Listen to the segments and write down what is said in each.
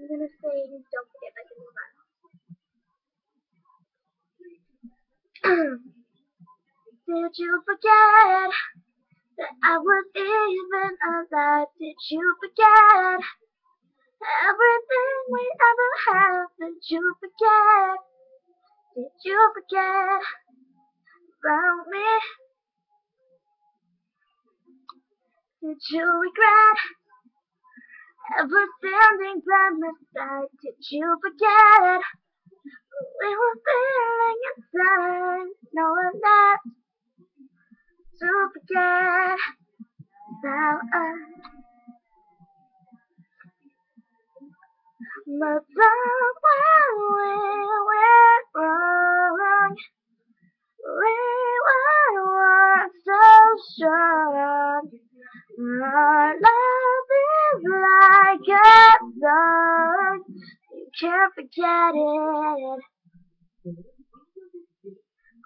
gonna say don't forget by Demi Lovato. Did you forget that I was even alive? Did you forget everything we ever had? Did you forget? Did you forget about me? Did you regret ever standing by my side? Did you forget we were feeling inside? Knowing that to forget about us. But somewhere we went wrong. We were once so strong. Our love is like a song. You can't forget it.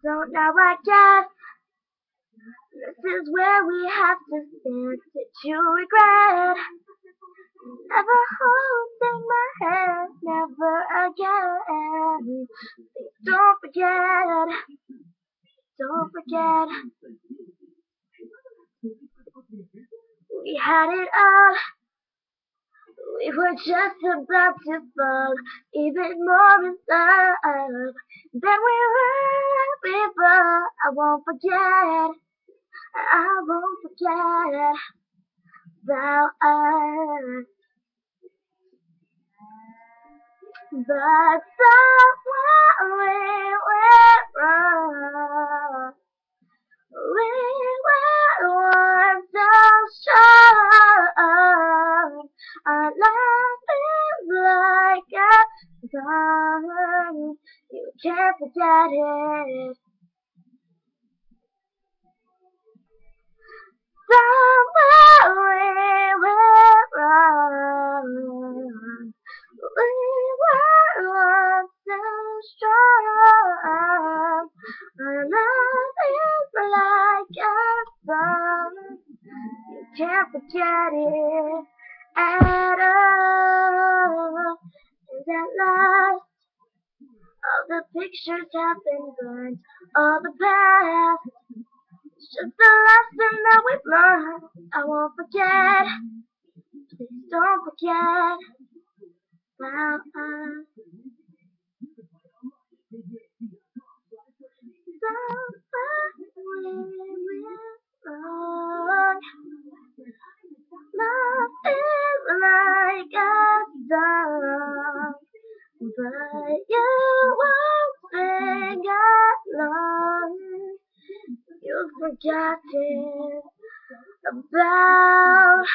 So now I guess this is where we have to stand. Did you regret never holding my hand? Never again. Please don't forget. Don't forget. We had it all. We were just about to fall even more in love than we were before. I won't forget. I won't forget about us. But somewhere we went wrong. We were once so strong. Our love is like a song. You can't forget it. Somewhere we went wrong. We were once so strong. Our love is like a song. You can't forget it at all. And at last, all the pictures have been burned. All the past, it's just the lesson that we've learned. I won't forget. Please don't forget about us. Somewhere we went wrong. Love is like a song, but you won't sing along. You've forgotten about